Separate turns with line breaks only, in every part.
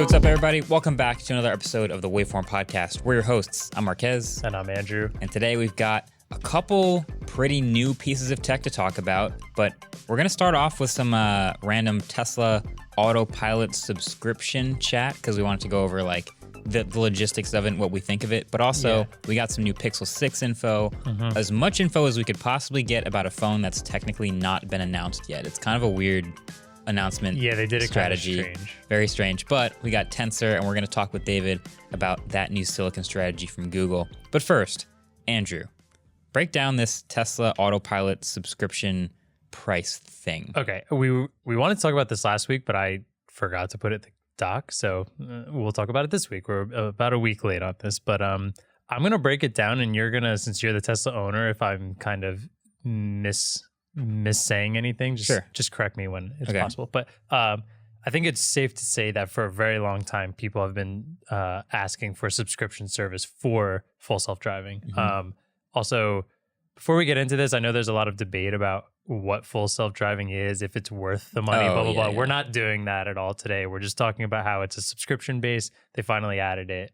what's up, everybody? Welcome back to another episode of the WVFRM podcast. We're your hosts. I'm Marques.
And I'm Andrew.
And today we've got a couple pretty new pieces of tech to talk about, but we're going to start off with some random Tesla autopilot subscription chat because we wanted to go over like the logistics of it and what we think of it. But also, we got some new Pixel 6 info, as much info as we could possibly get about a phone that's technically not been announced yet. It's kind of a weird announcement.
Yeah, they did it
strategy.
Kind of strange. Very strange.
But we got Tensor, and we're going to talk with David about that new silicon strategy from Google. But first, Andrew, break down this Tesla autopilot subscription price thing.
Okay, we wanted to talk about this last week, but I forgot to put it in the doc, so we'll talk about it this week. We're about a week late on this, but I'm going to break it down, and you're going to, since you're the Tesla owner, if I'm kind of saying anything, just correct me when it's possible. But I think it's safe to say that for a very long time, people have been asking for a subscription service for full self-driving. Also, before we get into this, I know there's a lot of debate about what full self-driving is, if it's worth the money, blah, blah, blah. Yeah. We're not doing that at all today. We're just talking about how it's a subscription base. They finally added it.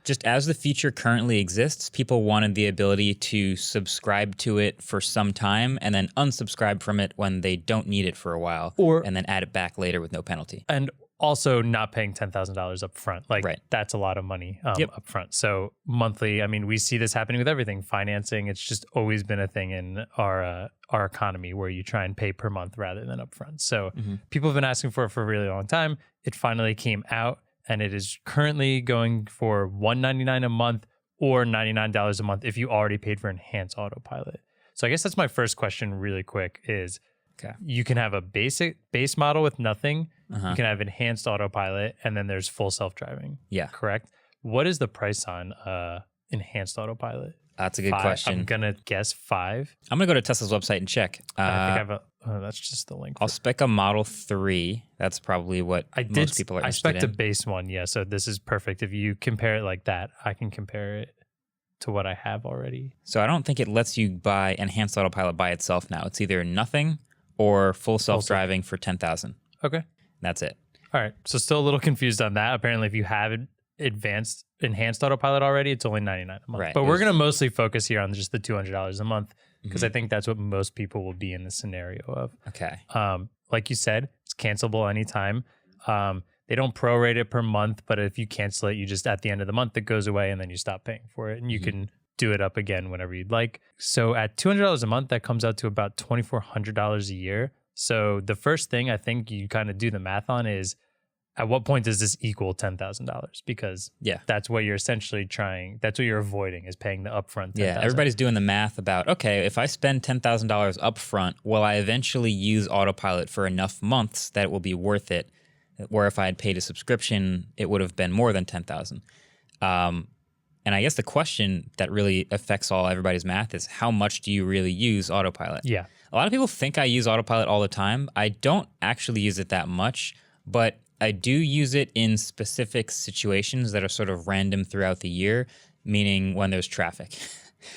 Just as the feature currently exists, people wanted the ability to subscribe to it for some time and then unsubscribe from it when they don't need it for a while, and then add it back later with no penalty.
And also not paying $10,000 up front. That's a lot of money up front. So monthly, I mean, we see this happening with everything. Financing, it's just always been a thing in our economy where you try and pay per month rather than upfront. So people have been asking for it for a really long time. It finally came out, and it is currently going for $199 a month or $99 a month if you already paid for enhanced autopilot. So I guess that's my first question really quick is, you can have a base model with nothing. You can have enhanced autopilot, and then there's full self-driving. Yeah. Correct? What is the price on enhanced autopilot?
That's a good question.
I'm going to guess 5.
I'm going to go to Tesla's website and check.
I think that's just the link.
I'll spec a Model 3. That's probably what most people are interested in.
I spec'd a base one, yeah. So this is perfect. If you compare it like that, I can compare it to what I have already.
So I don't think it lets you buy enhanced autopilot by itself now. It's either nothing or full self-driving for $10,000.
Okay.
That's it.
All right. So still a little confused on that. Apparently, if you have enhanced autopilot already, it's only $99 a month. Right. But we're going to mostly focus here on just the $200 a month because I think that's what most people will be in the scenario of.
Okay.
Like you said, it's cancelable anytime. They don't prorate it per month, but if you cancel it, you just at the end of the month, it goes away and then you stop paying for it. And you can do it up again whenever you'd like. So at $200 a month, that comes out to about $2,400 a year. So the first thing I think you kind of do the math on is, at what point does this equal $10,000? Because that's what you're essentially that's what you're avoiding, is paying the upfront $10,000.
Yeah, everybody's doing the math about, okay, if I spend $10,000 upfront, will I eventually use autopilot for enough months that it will be worth it? Where if I had paid a subscription, it would have been more than $10,000. And I guess the question that really affects everybody's math is, how much do you really use autopilot?
Yeah.
A lot of people think I use autopilot all the time. I don't actually use it that much, but I do use it in specific situations that are sort of random throughout the year, meaning when there's traffic.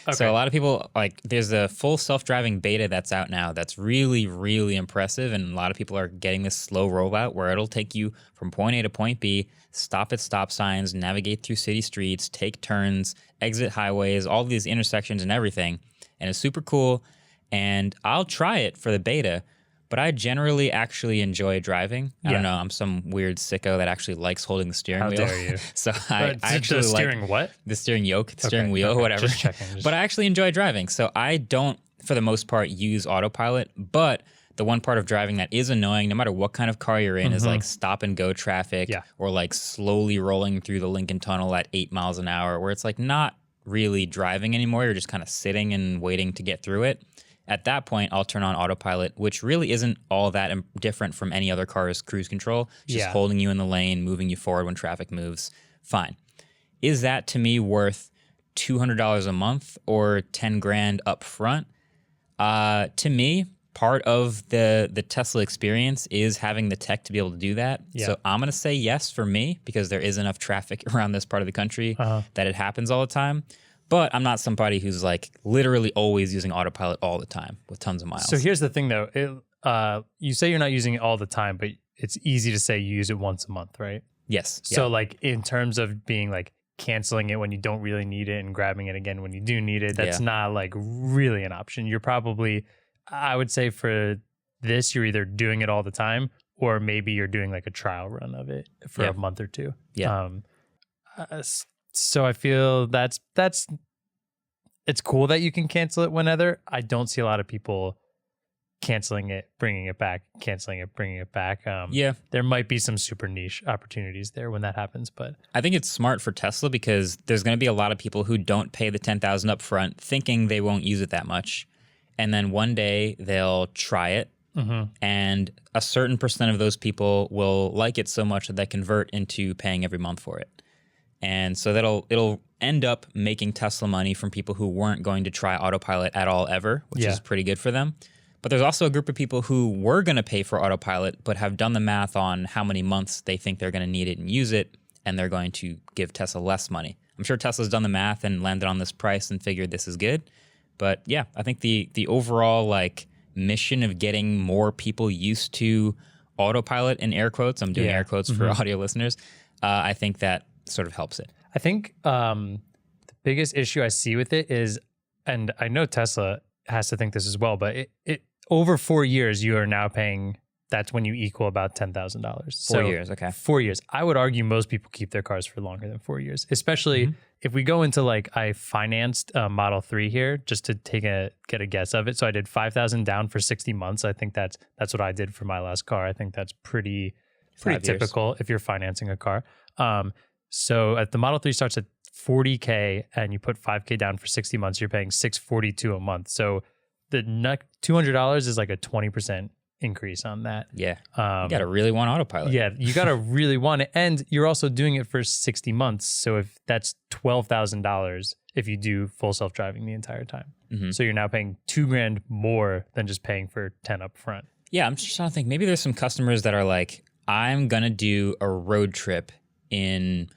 Okay. So a lot of people, there's a full self-driving beta that's out now that's really, really impressive, and a lot of people are getting this slow rollout where it'll take you from point A to point B, stop at stop signs, navigate through city streets, take turns, exit highways, all these intersections and everything, and it's super cool, and I'll try it for the beta, but I generally actually enjoy driving. I don't know, I'm some weird sicko that actually likes holding the steering wheel.
How dare you?
So I actually
the steering
like
what?
The steering yoke, the steering wheel, whatever.
Just checking.
But I actually enjoy driving. So I don't, for the most part, use autopilot. But the one part of driving that is annoying, no matter what kind of car you're in, is like stop and go traffic or like slowly rolling through the Lincoln Tunnel at 8 miles an hour, where it's like not really driving anymore. You're just kind of sitting and waiting to get through it. At that point, I'll turn on autopilot, which really isn't all that different from any other car's cruise control. Just holding you in the lane, moving you forward when traffic moves. Fine. Is that to me worth $200 a month or $10,000 up front? To me, part of the Tesla experience is having the tech to be able to do that. So I'm going to say yes for me, because there is enough traffic around this part of the country that it happens all the time. But I'm not somebody who's like literally always using autopilot all the time with tons of miles.
So here's the thing though. You say you're not using it all the time, but it's easy to say you use it once a month, right?
Yes.
So like in terms of being like canceling it when you don't really need it and grabbing it again when you do need it, that's not like really an option. You're probably, I would say for this, you're either doing it all the time or maybe you're doing like a trial run of it for a month or two.
Yeah.
So I feel that's it's cool that you can cancel it whenever. I don't see a lot of people canceling it, bringing it back, canceling it, bringing it back. There might be some super niche opportunities there when that happens, but
I think it's smart for Tesla because there's going to be a lot of people who don't pay the $10,000 up front thinking they won't use it that much. And then one day they'll try it. And a certain percent of those people will like it so much that they convert into paying every month for it. And so it'll end up making Tesla money from people who weren't going to try autopilot at all ever, which is pretty good for them. But there's also a group of people who were going to pay for autopilot but have done the math on how many months they think they're going to need it and use it, and they're going to give Tesla less money. I'm sure Tesla's done the math and landed on this price and figured this is good. But yeah, I think the overall like mission of getting more people used to autopilot, in air quotes, I'm doing air quotes for audio listeners, I think that sort of helps it.
I think the biggest issue I see with it is, and I know Tesla has to think this as well, but it over 4 years, you are now paying, that's when you equal about $10,000.
4 years, okay.
4 years. I would argue most people keep their cars for longer than 4 years, especially if we go into like, I financed a Model 3 here just to get a guess of it. So I did $5,000 down for 60 months. I think that's what I did for my last car. I think that's pretty typical if you're financing a car. So at the Model 3 starts at $40K and you put $5K down for 60 months, you're paying $642 a month. So the $200 is like a 20% increase on that.
Yeah. You got to really want autopilot.
Yeah. You got to really want it. And you're also doing it for 60 months. So if that's $12,000 if you do full self-driving the entire time. So you're now paying $2,000 more than just paying for 10 up front.
Yeah. I'm just trying to think, maybe there's some customers that are like, I'm going to do a road trip in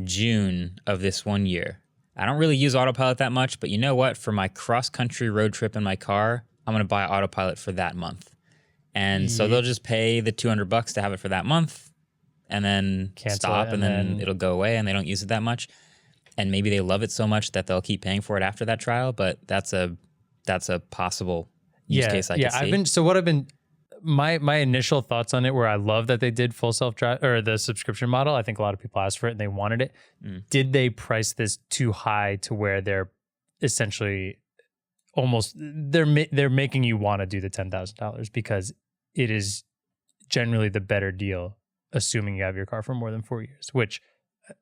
June of this 1 year. I don't really use autopilot that much, but you know what? For my cross-country road trip in my car, I'm going to buy autopilot for that month. And so they'll just pay the $200 to have it for that month and then stop and then it'll go away and they don't use it that much. And maybe they love it so much that they'll keep paying for it after that trial, but that's a possible use case I can see. My initial thoughts on it were I love that they did full self-drive or the subscription model. I think a lot of people asked for it and they wanted it. Did they price this too high to where they're essentially almost they're making you want to do the $10,000 because it is generally the better deal, assuming you have your car for more than 4 years, which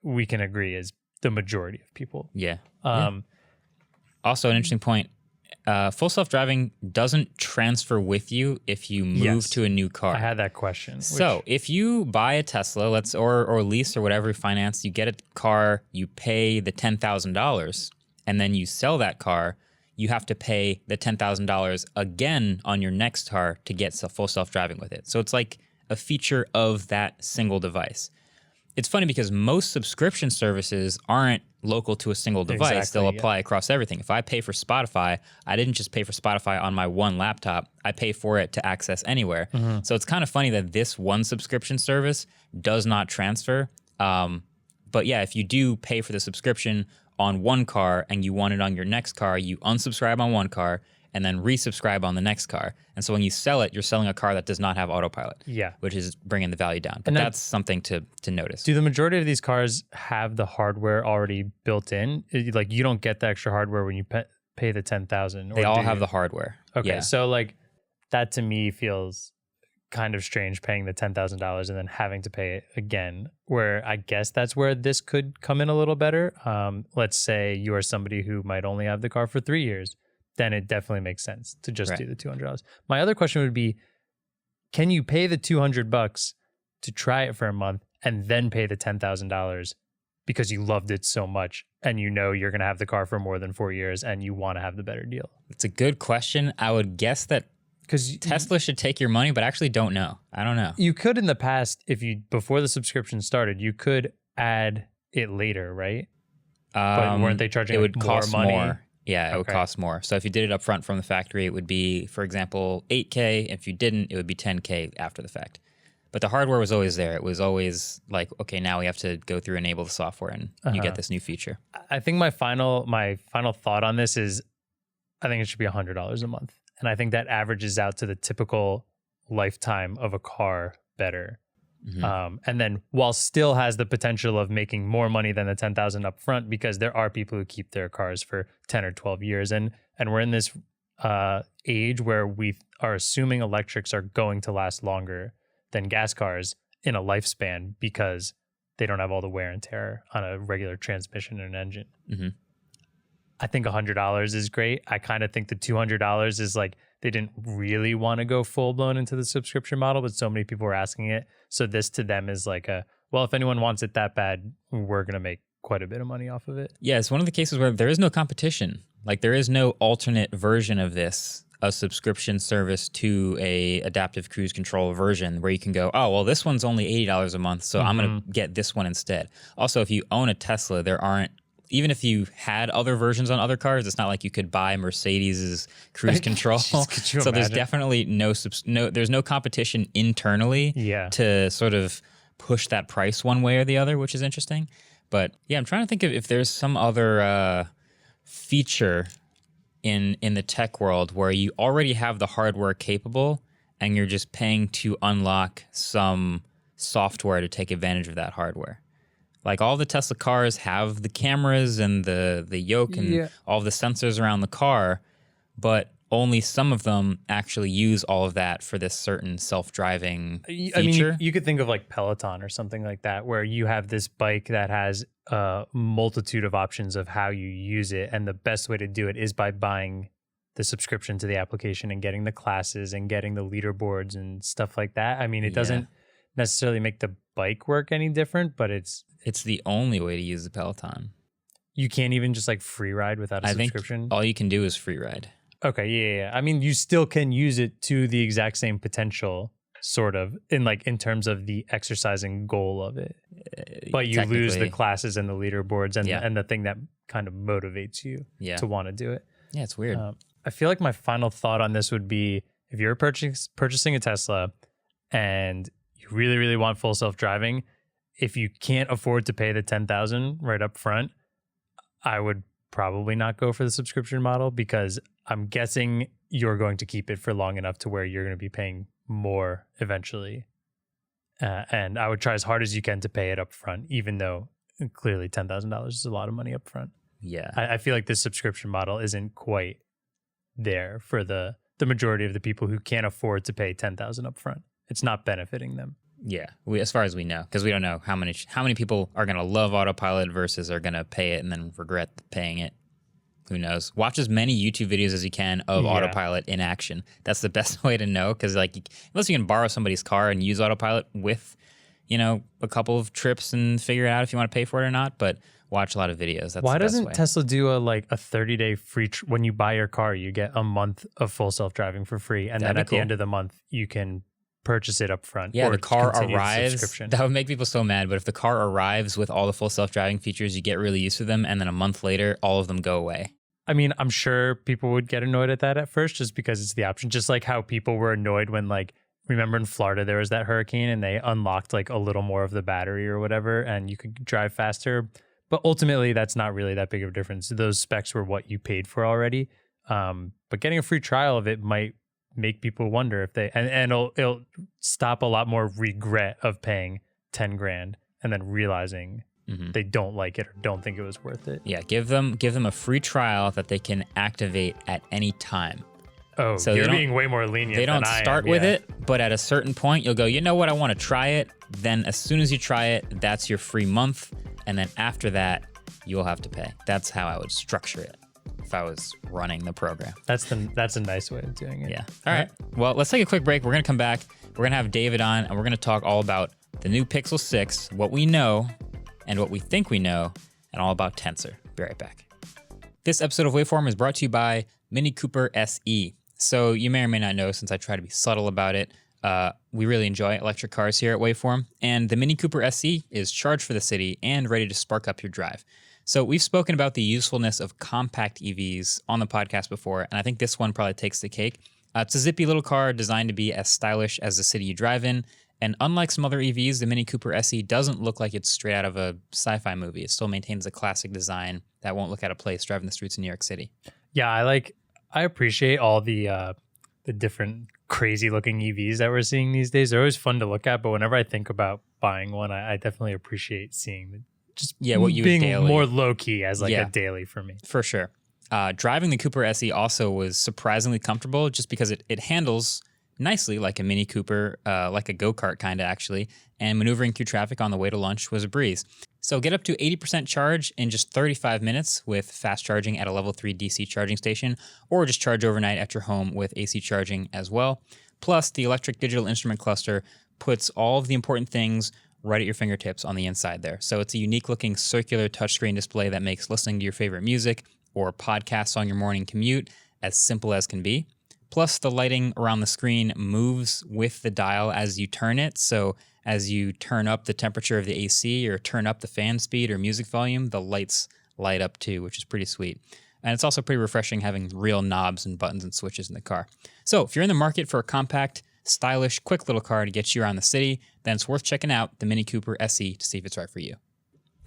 we can agree is the majority of people. Yeah. Also, an interesting point. Full self-driving doesn't transfer with you if you move to a new car.
I had that question.
So if you buy a Tesla, or lease or whatever finance, you get a car, you pay the $10,000, and then you sell that car, you have to pay the $10,000 again on your next car to get full self-driving with it. So it's like a feature of that single device. It's funny because most subscription services aren't local to a single device. Exactly, they'll apply across everything. If I pay for Spotify, I didn't just pay for Spotify on my one laptop. I pay for it to access anywhere. So it's kind of funny that this one subscription service does not transfer. But yeah, if you do pay for the subscription on one car and you want it on your next car, you unsubscribe on one car and then resubscribe on the next car. And so when you sell it, you're selling a car that does not have autopilot, which is bringing the value down. But that's something to notice.
Do the majority of these cars have the hardware already built in? Like you don't get the extra hardware when you pay the $10,000?
They all have the hardware.
Okay, so like that to me feels kind of strange, paying the $10,000 and then having to pay it again, where I guess that's where this could come in a little better. Let's say you are somebody who might only have the car for 3 years. Then it definitely makes sense to just do the $200. My other question would be, can you pay the $200 to try it for a month and then pay the $10,000 because you loved it so much and you know you're going to have the car for more than 4 years and you want to have the better deal?
It's a good question. I would guess that because Tesla should take your money, but I actually don't know. I don't know.
You could in the past, before the subscription started, you could add it later, right? But weren't they charging
it would cost
more money?
More. Yeah, it would cost more. So if you did it up front from the factory, it would be, for example, $8K. If you didn't, it would be $10K after the fact. But the hardware was always there. It was always like, okay, now we have to go through enable the software and you get this new feature.
I think my final thought on this is I think it should be $100 a month. And I think that averages out to the typical lifetime of a car better. And then while still has the potential of making more money than the $10,000 up front, because there are people who keep their cars for 10 or 12 years. And we're in this age where we are assuming electrics are going to last longer than gas cars in a lifespan because they don't have all the wear and tear on a regular transmission and engine. I think $100 is great. I kind of think the $200 is like they didn't really want to go full blown into the subscription model, but so many people were asking it. So this to them is like well, if anyone wants it that bad, we're going to make quite a bit of money off of it.
Yeah, it's one of the cases where there is no competition. Like there is no alternate version of this, a subscription service to a adaptive cruise control version where you can go, oh, well, this one's only $80 a month, so I'm going to get this one instead. Also, if you own a Tesla, there aren't, even if you had other versions on other cars, it's not like you could buy Mercedes's cruise control. So there's definitely there's no competition internally to sort of push that price one way or the other, which is interesting. But yeah, I'm trying to think of if there's some other feature in the tech world where you already have the hardware capable and you're just paying to unlock some software to take advantage of that hardware. Like all the Tesla cars have the cameras and the yoke and all the sensors around the car, but only some of them actually use all of that for this certain self-driving feature.
I mean, you could think of like Peloton or something like that, where you have this bike that has a multitude of options of how you use it. And the best way to do it is by buying the subscription to the application and getting the classes and getting the leaderboards and stuff like that. I mean, it doesn't necessarily make the bike work any different, but it's
the only way to use the Peloton.
You can't even just like free ride without a subscription?
Think all you can do is free ride.
Okay, yeah. I mean, you still can use it to the exact same potential, sort of, in terms of the exercising goal of it. But you lose the classes and the leaderboards and the thing that kind of motivates you to want to do it.
Yeah, it's weird.
I feel like my final thought on this would be, if you're purchasing a Tesla and you really, really want full self-driving, if you can't afford to pay the $10,000 right up front, I would probably not go for the subscription model, because I'm guessing you're going to keep it for long enough to where you're going to be paying more eventually. And I would try as hard as you can to pay it up front, even though clearly $10,000 is a lot of money up front.
Yeah.
I feel like this subscription model isn't quite there for the majority of the people who can't afford to pay $10,000 up front. It's not benefiting them.
Yeah, as far as we know, because we don't know how many people are going to love autopilot versus are going to pay it and then regret paying it. Who knows? Watch as many YouTube videos as you can of autopilot in action. That's the best way to know, because like unless you can borrow somebody's car and use autopilot with, a couple of trips and figure it out if you want to pay for it or not. But watch a lot of videos. That's
why
the best
doesn't
way.
Tesla do a 30-day free? When you buy your car, you get a month of full self-driving for free, and then at the end of the month you can purchase it up front.
Yeah, the car arrives. That would make people so mad. But if the car arrives with all the full self-driving features, you get really used to them, and then a month later, all of them go away.
I mean, I'm sure people would get annoyed at that at first, just because it's the option. Just like how people were annoyed when, remember in Florida there was that hurricane and they unlocked a little more of the battery or whatever, and you could drive faster. But ultimately, that's not really that big of a difference. Those specs were what you paid for already. But getting a free trial of it might make people wonder if they, and it'll stop a lot more regret of paying $10,000 and then realizing they don't like it or don't think it was worth it.
Yeah, give them a free trial that they can activate at any time.
Oh, so you're being way more lenient.
They don't start with it, but at a certain point, you'll go, you know what, I want to try it. Then as soon as you try it, that's your free month. And then after that, you'll have to pay. That's how I would structure it if I was running the program.
That's a nice way of doing it.
Yeah. All right. Well, let's take a quick break. We're going to come back. We're going to have David on, and we're going to talk all about the new Pixel 6, what we know and what we think we know, and all about Tensor. Be right back. This episode of Waveform is brought to you by Mini Cooper SE. So you may or may not know, since I try to be subtle about it, we really enjoy electric cars here at Waveform, and the Mini Cooper SE is charged for the city and ready to spark up your drive. So we've spoken about the usefulness of compact EVs on the podcast before, and I think this one probably takes the cake. It's a zippy little car designed to be as stylish as the city you drive in, And unlike some other EVs, the Mini Cooper SE doesn't look like it's straight out of a sci-fi movie. It still maintains a classic design that won't look out of place driving the streets of New York City.
Yeah, I appreciate all the different crazy looking EVs that we're seeing these days. They're always fun to look at, but whenever I think about buying one, I definitely appreciate seeing what you being daily. More low key as like a daily for me.
For sure. Driving the Cooper SE also was surprisingly comfortable just because it handles nicely like a Mini Cooper, like a go-kart kind of actually, and maneuvering through traffic on the way to lunch was a breeze. So get up to 80% charge in just 35 minutes with fast charging at a level 3 DC charging station, or just charge overnight at your home with AC charging as well. Plus, the electric digital instrument cluster puts all of the important things right at your fingertips on the inside there. So it's a unique looking circular touchscreen display that makes listening to your favorite music or podcasts on your morning commute as simple as can be. Plus, the lighting around the screen moves with the dial as you turn it. So as you turn up the temperature of the AC or turn up the fan speed or music volume, the lights light up too, which is pretty sweet. And it's also pretty refreshing having real knobs and buttons and switches in the car. So if you're in the market for a compact, stylish, quick little car to get you around the city, then it's worth checking out the Mini Cooper SE to see if it's right for you.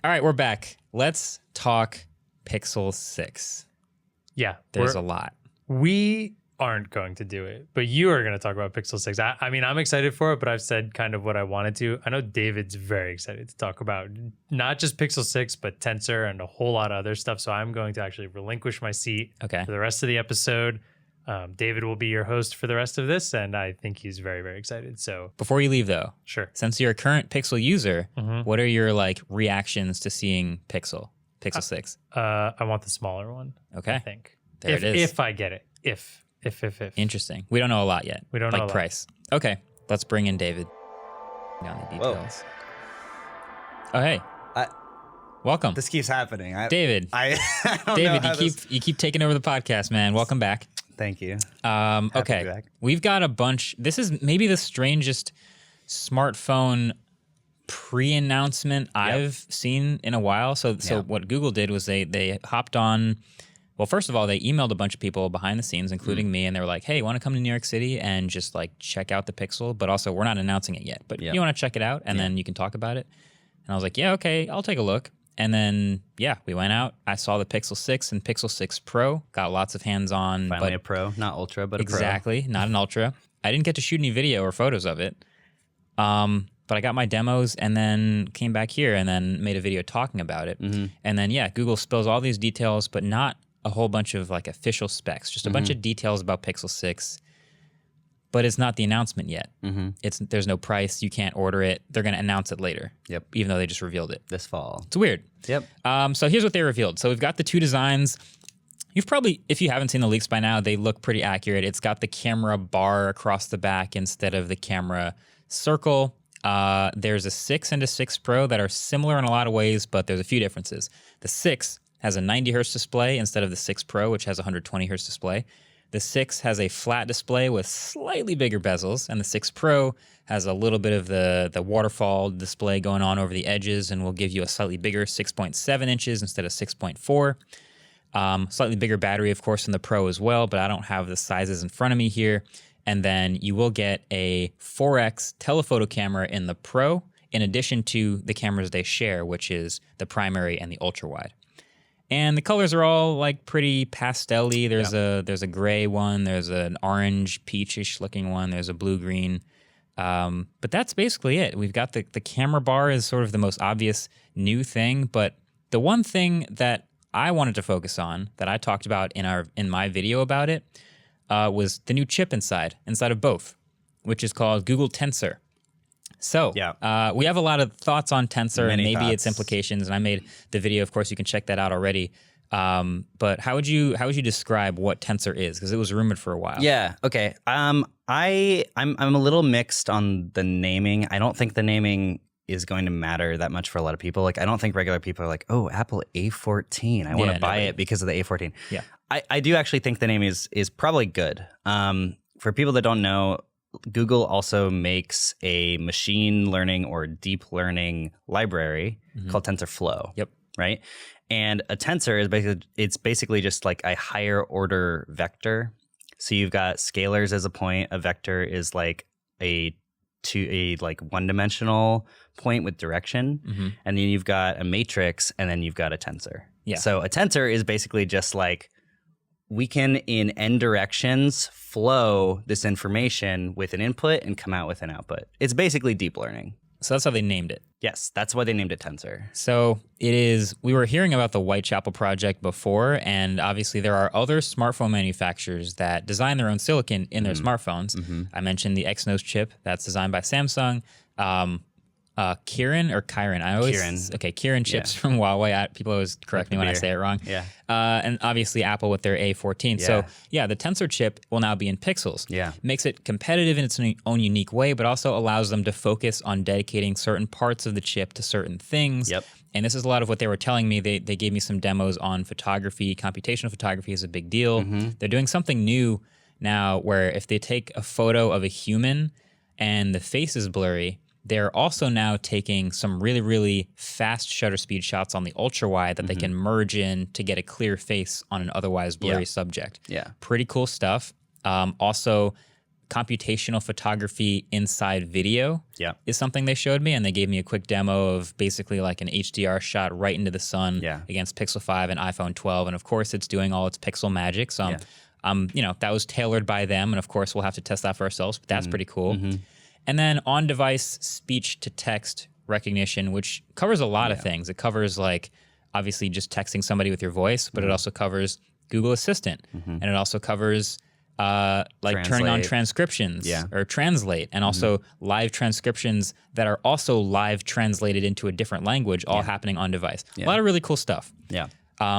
All right, we're back. Let's talk Pixel 6.
Yeah.
There's a lot.
We aren't going to do it, but you are going to talk about Pixel 6. I mean, I'm excited for it, but I've said kind of what I wanted to. I know David's very excited to talk about not just Pixel 6, but Tensor and a whole lot of other stuff. So I'm going to actually relinquish my seat for the rest of the episode. David will be your host for the rest of this, and I think he's very, very excited. So
before you leave, though,
sure.
Since you're a current Pixel user, what are your reactions to seeing Pixel 6?
I want the smaller one.
Okay,
I think
there it is.
If I get it, if.
Interesting. We don't know a lot yet.
We don't know
price. Okay, let's bring in David. Down the details. Whoa. Oh, hey. Welcome.
This keeps happening.
David.
I don't
David,
know
you keep taking over the podcast, man. Welcome back.
Thank you.
Okay. We've got a bunch. This is maybe the strangest smartphone pre-announcement I've seen in a while. So what Google did was they hopped on. Well, first of all, they emailed a bunch of people behind the scenes, including me, and they were like, hey, want to come to New York City and just check out the Pixel? But also, we're not announcing it yet. But you want to check it out, and then you can talk about it. And I was like, yeah, okay, I'll take a look. And then, we went out. I saw the Pixel 6 and Pixel 6 Pro. Got lots of hands-on.
Finally a Pro, not Ultra, but a Pro.
Exactly, not an Ultra. I didn't get to shoot any video or photos of it. But I got my demos and then came back here and then made a video talking about it. And then, Google spills all these details, but not a whole bunch of official specs, just a bunch of details about Pixel 6, but it's not the announcement yet. There's no price. You can't order it. They're going to announce it later.
Yep.
Even though they just revealed it.
This fall.
It's weird.
Yep.
So here's what they revealed. So we've got the two designs. You've probably, if you haven't seen the leaks by now, they look pretty accurate. It's got the camera bar across the back instead of the camera circle. There's a 6 and a 6 Pro that are similar in a lot of ways, but there's a few differences. The 6 has a 90 hertz display instead of the 6 Pro, which has a 120 hertz display. The 6 has a flat display with slightly bigger bezels, and the 6 Pro has a little bit of the waterfall display going on over the edges and will give you a slightly bigger 6.7 inches instead of 6.4. Slightly bigger battery, of course, in the Pro as well, but I don't have the sizes in front of me here. And then you will get a 4x telephoto camera in the Pro, in addition to the cameras they share, which is the primary and the ultra-wide. And the colors are all pretty pastel-y. There's a gray one, there's an orange peachish looking one, there's a blue-green. But that's basically it. We've got the camera bar is sort of the most obvious new thing, but the one thing that I wanted to focus on that I talked about in my video about it was the new chip inside of both, which is called Google Tensor. So we have a lot of thoughts on Tensor and maybe its implications, and I made the video. Of course, you can check that out already. But how would you describe what Tensor is? Because it was rumored for a while.
Yeah. Okay. I'm a little mixed on the naming. I don't think the naming is going to matter that much for a lot of people. I don't think regular people are like, oh, Apple A14. I want to buy it because of the A14.
Yeah.
I do actually think the name is probably good. For people that don't know, Google also makes a machine learning or deep learning library called TensorFlow.
Yep.
Right. And a tensor is basically just a higher order vector. So you've got scalars as a point. A vector is a to a like one-dimensional point with direction, and then you've got a matrix, and then you've got a tensor.
Yeah.
So a tensor is basically just like we can in n directions flow this information with an input and come out with an output. It's basically deep learning.
So that's how they named it.
Yes, that's why they named it Tensor.
So it is, we were hearing about the Whitechapel project before, and obviously there are other smartphone manufacturers that design their own silicon in their smartphones. I mentioned the Exynos chip that's designed by Samsung. Kirin. I always Kirin chips from Huawei. People always correct me when I say it wrong.
Yeah.
And obviously Apple with their A14.
Yeah.
So yeah, the Tensor chip will now be in pixels.
Yeah.
Makes it competitive in its own unique way, but also allows them to focus on dedicating certain parts of the chip to certain things.
Yep.
And this is a lot of what they were telling me. They gave me some demos on photography. Computational photography is a big deal. They're doing something new now where if they take a photo of a human and the face is blurry, they're also now taking some really, really fast shutter speed shots on the ultra wide that they can merge in to get a clear face on an otherwise blurry subject.
Yeah.
Pretty cool stuff. Also, computational photography inside video is something they showed me, and they gave me a quick demo of basically like an HDR shot right into the sun against Pixel 5 and iPhone 12. And of course, it's doing all its pixel magic. So that was tailored by them. And of course, we'll have to test that for ourselves, but that's pretty cool. And then on-device speech-to-text recognition, which covers a lot of things. It covers, like, obviously just texting somebody with your voice, but it also covers Google Assistant. And it also covers, turning on transcriptions or translate, and also live transcriptions that are also live translated into a different language, all happening on-device. A lot of really cool stuff.
Yeah.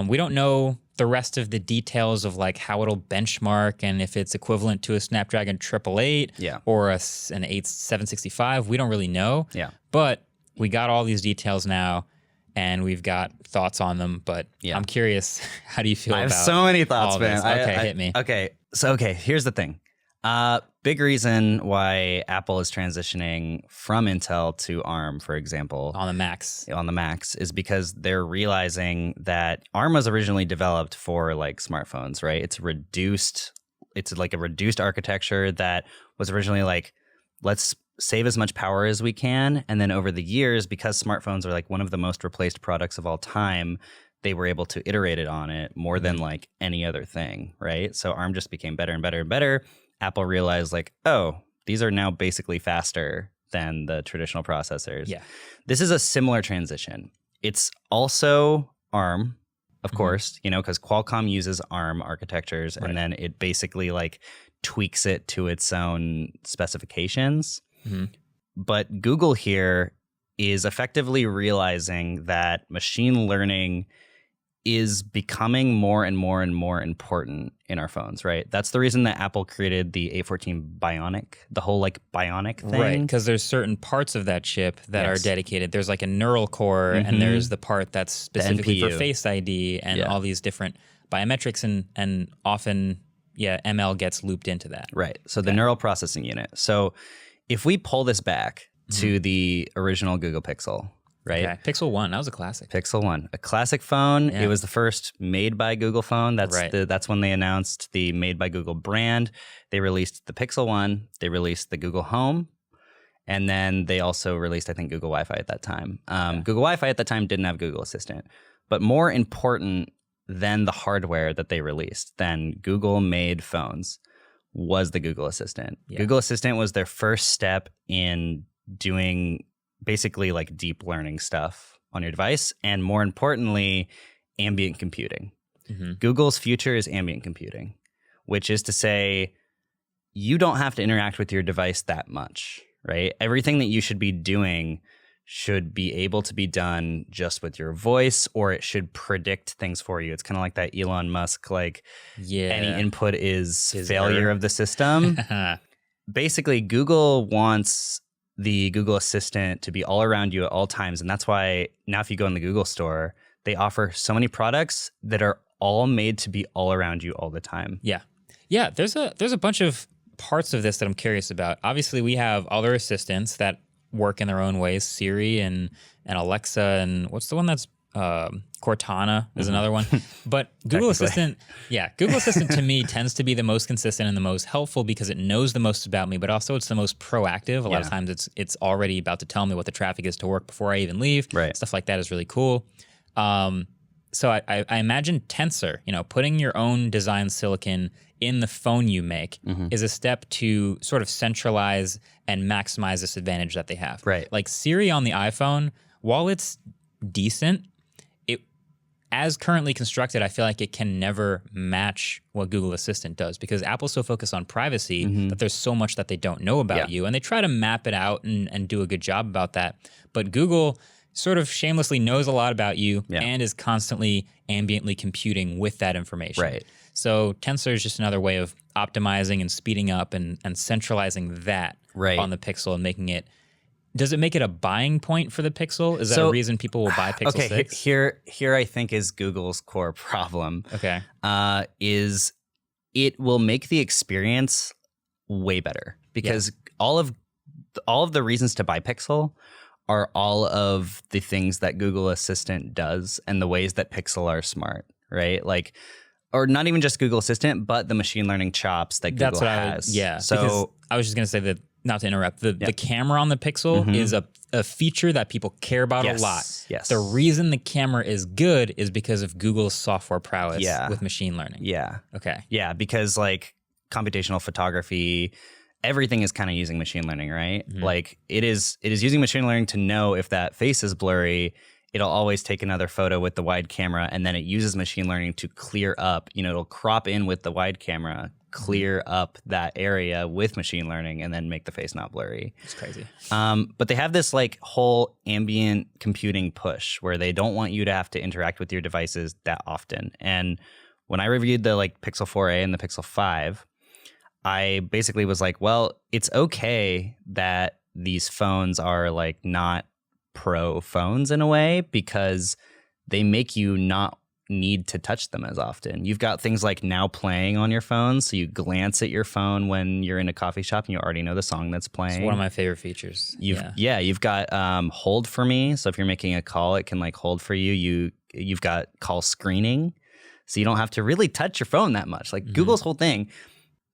We don't know the rest of the details of like how it'll benchmark and if it's equivalent to a Snapdragon 888 or an 765. We don't really know.
Yeah.
But we got all these details now, and we've got thoughts on them. But I'm curious, how do you feel about
I have so many thoughts, man.
Hit me.
Okay, here's the thing. Big reason why Apple is transitioning from Intel to ARM, for example,
on the Macs
is because they're realizing that ARM was originally developed for like smartphones, right? It's like a reduced architecture that was originally like, let's save as much power as we can. And then over the years, because smartphones are like one of the most replaced products of all time, they were able to iterate it on it more than like any other thing, right? So ARM just became better and better and better. Apple realized like, oh, these are now basically faster than the traditional processors.
Yeah.
This is a similar transition. It's also ARM, of course, because Qualcomm uses ARM architectures and then it basically like tweaks it to its own specifications. But Google here is effectively realizing that machine learning is becoming more and more and more important in our phones, right? That's the reason that Apple created the A14 Bionic, the whole like Bionic thing.
Right, because there's certain parts of that chip that are dedicated. There's like a neural core, and there's the part that's specifically for Face ID and all these different biometrics, and often, ML gets looped into that.
Right, so the neural processing unit. So if we pull this back to the original Google Pixel, right?
Okay. Pixel 1, that was a classic.
Pixel 1, a classic phone. It was the first made by Google phone. That's when they announced the made by Google brand. They released the Pixel 1. They released the Google Home. And then they also released, I think, Google Wi-Fi at that time. Google Wi-Fi at that time didn't have Google Assistant. But more important than the hardware that they released, than Google-made phones, was the Google Assistant. Yeah. Google Assistant was their first step in doing basically like deep learning stuff on your device, and more importantly, ambient computing. Google's future is ambient computing, which is to say you don't have to interact with your device that much, right? Everything that you should be doing should be able to be done just with your voice, or it should predict things for you. It's kind of like that Elon Musk, like any input is failure of the system. Basically, Google wants the Google Assistant to be all around you at all times. And that's why now if you go in the Google store, they offer so many products that are all made to be all around you all the time.
Yeah. There's a bunch of parts of this that I'm curious about. Obviously, we have other assistants that work in their own ways, Siri and Alexa, and what's the one that's Cortana is another one. But Google Assistant, Google Assistant to me tends to be the most consistent and the most helpful because it knows the most about me, but also it's the most proactive. A lot of times it's already about to tell me what the traffic is to work before I even leave.
Right.
Stuff like that is really cool. So I imagine Tensor, putting your own design silicon in the phone you make is a step to sort of centralize and maximize this advantage that they have.
Right.
Like Siri on the iPhone, while it's decent, as currently constructed, I feel like it can never match what Google Assistant does because Apple's so focused on privacy that there's so much that they don't know about you. And they try to map it out and do a good job about that. But Google sort of shamelessly knows a lot about you and is constantly ambiently computing with that information.
Right.
So Tensor is just another way of optimizing and speeding up and centralizing that on the Pixel and making it. Does it make it a buying point for the Pixel? Is that a reason people will buy Pixel 6?
Here I think is Google's core problem.
Okay.
Is it will make the experience way better because all of the reasons to buy Pixel are all of the things that Google Assistant does and the ways that Pixel are smart, right? Like, or not even just Google Assistant, but the machine learning chops that Google has.
So I was just going to say that, not to interrupt, the camera on the Pixel is a feature that people care about a lot.
Yes.
The reason the camera is good is because of Google's software prowess with machine learning.
Yeah.
Okay.
Yeah, because like computational photography, everything is kind of using machine learning, right? Like it is using machine learning to know if that face is blurry. It'll always take another photo with the wide camera, and then it uses machine learning to clear up. It'll crop in with the wide camera, clear up that area with machine learning, and then make the face not blurry.
It's crazy.
But they have this like whole ambient computing push where they don't want you to have to interact with your devices that often. And when I reviewed the like Pixel 4a and the Pixel 5, I basically was like, well, it's okay that these phones are like not pro phones in a way because they make you not need to touch them as often. You've got things like Now Playing on your phone, so you glance at your phone when you're in a coffee shop and you already know the song that's playing.
It's one of my favorite features.
You've got Hold for Me, so if you're making a call, it can like hold for you. You've got call screening, so you don't have to really touch your phone that much. Like Google's whole thing.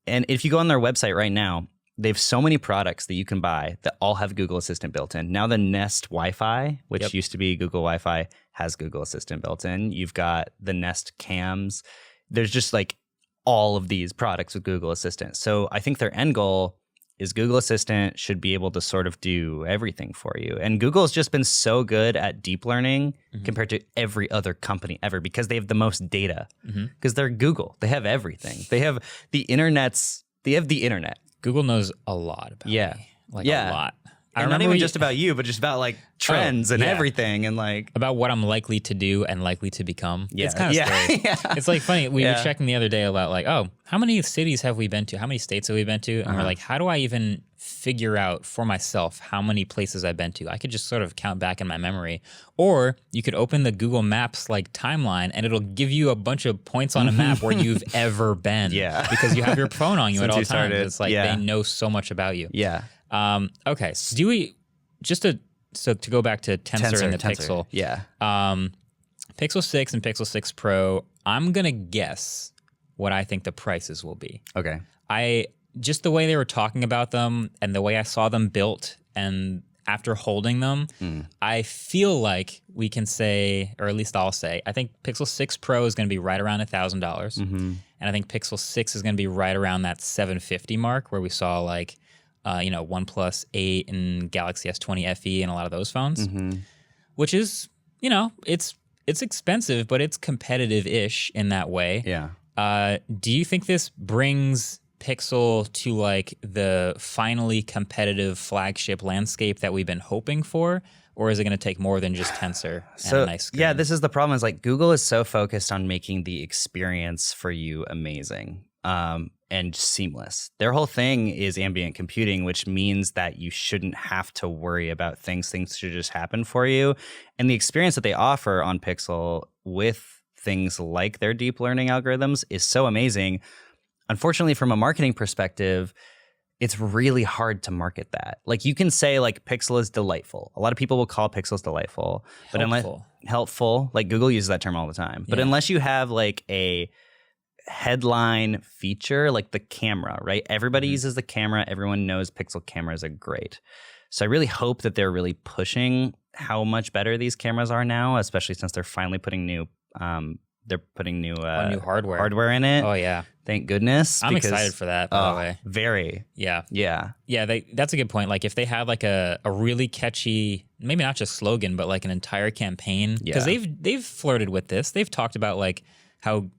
And if you go on their website right now, they have so many products that you can buy that all have Google Assistant built in. Now the Nest Wi-Fi, which used to be Google Wi-Fi, has Google Assistant built in. You've got the Nest Cams. There's just like all of these products with Google Assistant. So I think their end goal is Google Assistant should be able to sort of do everything for you. And Google's just been so good at deep learning compared to every other company ever because they have the most data. Because they're Google. They have everything. They have the internet.
Google knows a lot about me. A lot.
And not even just about you, but just about like trends and everything and like
about what I'm likely to do and likely to become.
Yeah.
It's kind of scary. It's like funny. We were checking the other day about like, how many cities have we been to? How many states have we been to? And we're like, how do I even figure out for myself how many places I've been to? I could just sort of count back in my memory. Or you could open the Google Maps like timeline and it'll give you a bunch of points on a map where you've ever been. Because you have your phone on you at all times. It's like they know so much about you. Okay, so do we to go back to Tensor and the Pixel? Pixel 6 and Pixel 6 Pro, I'm gonna guess what I think the prices will be.
Okay.
Just the way they were talking about them and the way I saw them built and after holding them, I feel like we can say, or at least I'll say, I think Pixel 6 Pro is going to be right around $1,000. And I think Pixel 6 is going to be right around that $750 mark where we saw like, OnePlus 8 and Galaxy S20 FE and a lot of those phones, which is, it's expensive, but it's competitive-ish in that way. Do you think this brings Pixel to like the finally competitive flagship landscape that we've been hoping for? Or is it going to take more than just Tensor and a nice screen?
Yeah, this is the problem is like Google is so focused on making the experience for you amazing and seamless. Their whole thing is ambient computing, which means that you shouldn't have to worry about things. Things should just happen for you. And the experience that they offer on Pixel with things like their deep learning algorithms is so amazing. Unfortunately, from a marketing perspective, it's really hard to market that. Like you can say like Pixel is delightful. A lot of people will call Pixels delightful, but unless helpful, like Google uses that term all the time. But unless you have like a headline feature, like the camera, right? Everybody uses the camera. Everyone knows Pixel cameras are great. So I really hope that they're really pushing how much better these cameras are now, especially since they're finally putting new new hardware in it.
Oh yeah,
thank goodness.
I'm excited for that, by the way.
Very.
Yeah.
Yeah.
That's a good point. Like if they had like a really catchy, maybe not just slogan, but like an entire campaign, because they've flirted with this. They've talked about like how,